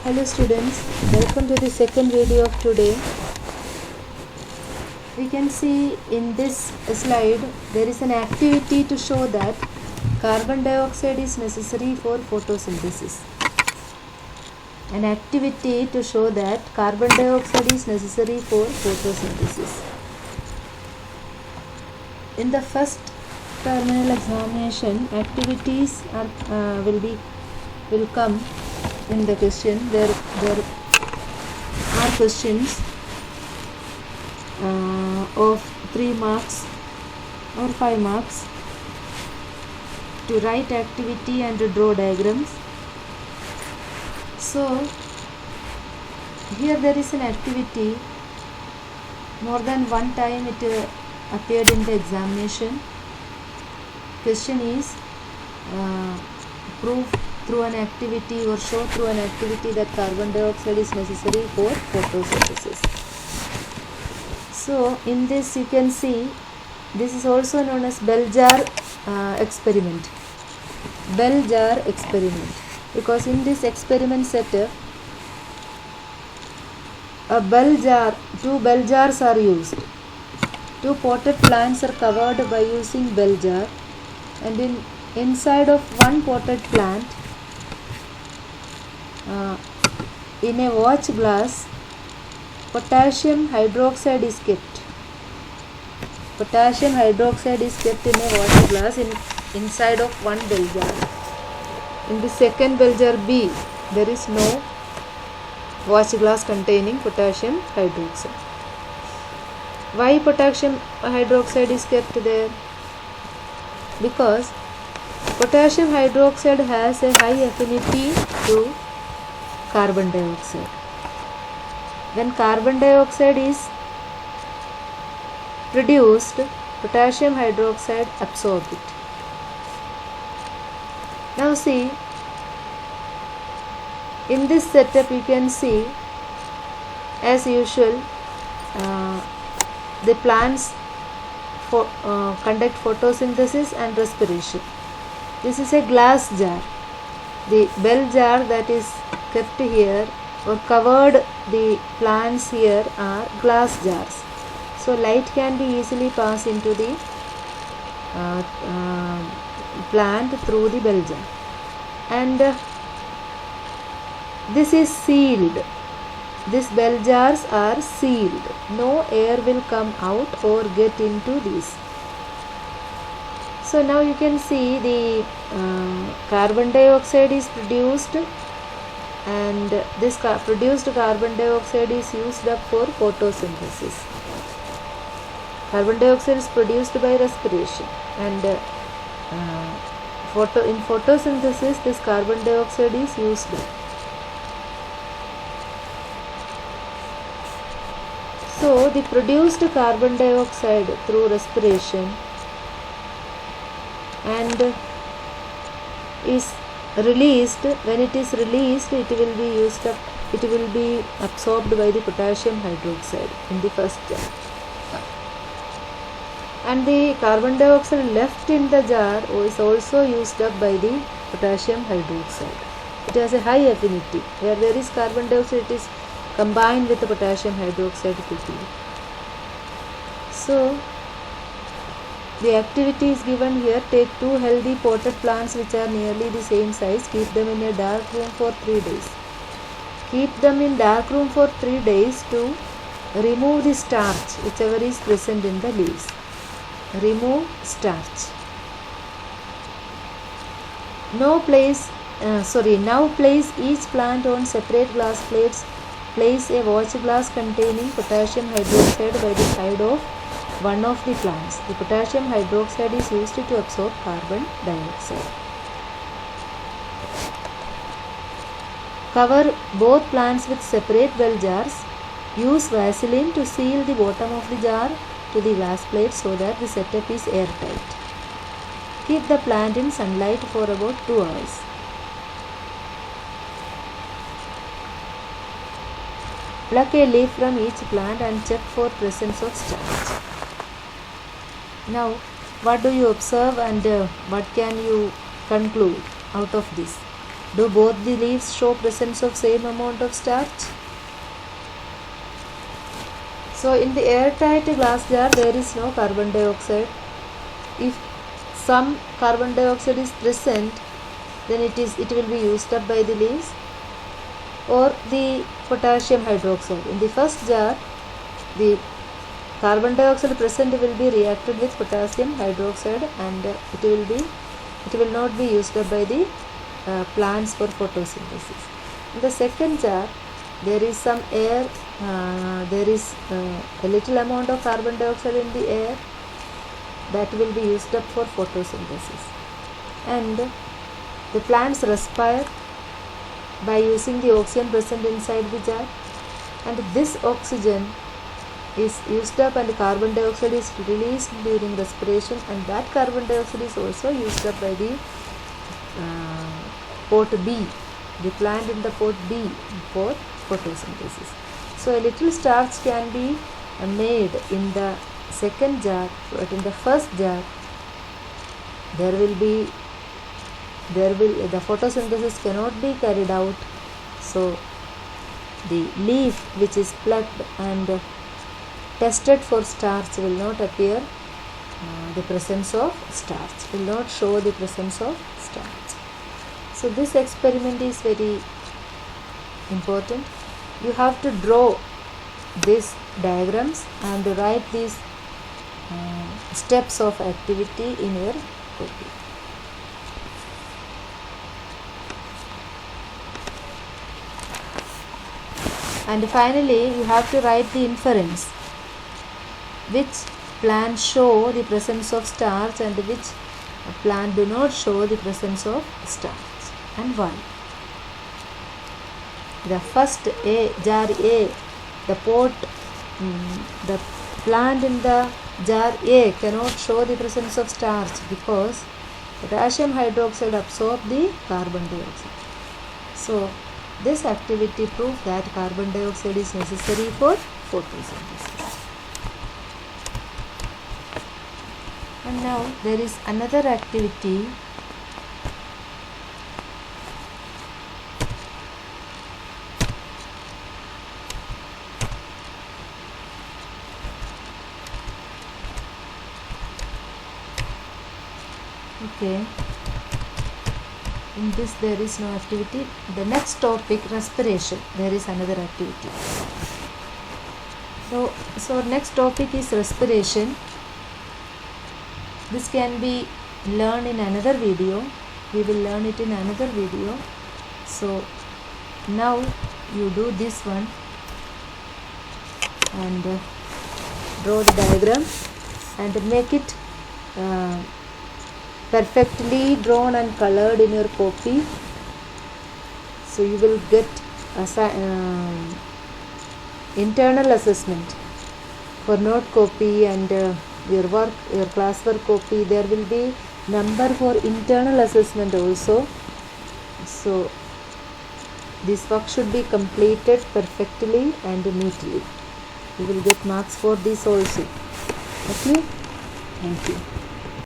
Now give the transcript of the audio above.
Hello students, welcome to the second video of today. We can see in this slide there is an activity to show that carbon dioxide is necessary for photosynthesis. An activity to show that carbon dioxide is necessary for photosynthesis. In the first terminal examination, activities will come in the question. There are questions of 3 marks or 5 marks to write activity and to draw diagrams. So here there is an activity. More than one time it appeared in the examination. Question is prove through an activity or show through an activity that carbon dioxide is necessary for photosynthesis. So in this you can see, this is also known as bell jar experiment. Bell jar experiment, because in this experiment setup a bell jar, 2 bell jars are used. 2 potted plants are covered by using bell jar, and inside of one potted plant, in a watch glass, potassium hydroxide is kept. Potassium hydroxide is kept in a watch glass inside of one bell jar. In the second bell jar B, there is no watch glass containing potassium hydroxide. Why potassium hydroxide is kept there? Because potassium hydroxide has a high affinity to carbon dioxide. When carbon dioxide is produced, potassium hydroxide absorbs it. Now see, in this setup you can see, as usual, the plants conduct photosynthesis and respiration. This is a glass jar. The bell jar that is kept here or covered the plants here are glass jars. So light can be easily passed into the plant through the bell jar. And this is sealed. These bell jars are sealed. No air will come out or get into these. So now you can see the carbon dioxide is produced, and this produced carbon dioxide is used up for photosynthesis. Carbon dioxide is produced by respiration, and in photosynthesis this carbon dioxide is used up. So the produced carbon dioxide through respiration and is released. When it is released, it will be used up, it will be absorbed by the potassium hydroxide in the first jar, and the carbon dioxide left in the jar is also used up by the potassium hydroxide. It has a high affinity. Where there is carbon dioxide, it is combined with the potassium hydroxide quickly. So the activity is given here. Take 2 healthy potted plants which are nearly the same size. Keep them in a dark room for 3 days. Keep them in dark room for 3 days to remove the starch whichever is present in the leaves. Remove starch. Now place each plant on separate glass plates. Place a watch glass containing potassium hydroxide by the side of one of the plants. The potassium hydroxide is used to absorb carbon dioxide. Cover both plants with separate bell jars. Use Vaseline to seal the bottom of the jar to the glass plate so that the setup is airtight. Keep the plant in sunlight for about 2 hours. Pluck a leaf from each plant and check for presence of starch. Now, what do you observe and what can you conclude out of this? Do both the leaves show presence of same amount of starch? So in the airtight glass jar there is no carbon dioxide. If some carbon dioxide is present, then it will be used up by the leaves or the potassium hydroxide. In the first jar, the carbon dioxide present will be reacted with potassium hydroxide, and it will not be used up by the plants for photosynthesis. In the second jar, there is some air, there is a little amount of carbon dioxide in the air that will be used up for photosynthesis, and the plants respire by using the oxygen present inside the jar, and this oxygen is used up and carbon dioxide is released during respiration, and that carbon dioxide is also used up by the pot B, the plant in the pot B for photosynthesis. So a little starch can be made in the second jar, but in the first jar the photosynthesis cannot be carried out, so the leaf which is plucked and tested for starch will not appear the presence of starch, will not show the presence of starch. So this experiment is very important. You have to draw these diagrams and write these steps of activity in your copy. And finally, you have to write the inference. Which plants show the presence of starch and which plant do not show the presence of starch, and why. The first jar A, the plant in the jar A cannot show the presence of starch because potassium hydroxide absorbs the carbon dioxide. So this activity proves that carbon dioxide is necessary for photosynthesis. And now there is another activity. Okay. In this there is no activity. The next topic, respiration. There is another activity. So next topic is respiration. This can be learned in another video. We will learn it in another video. So now you do this one and draw the diagram and make it perfectly drawn and colored in your copy. So you will get internal assessment for note copy and your classwork copy. There will be number for internal assessment also. So this work should be completed perfectly and neatly. You will get marks for this also. Okay, thank you.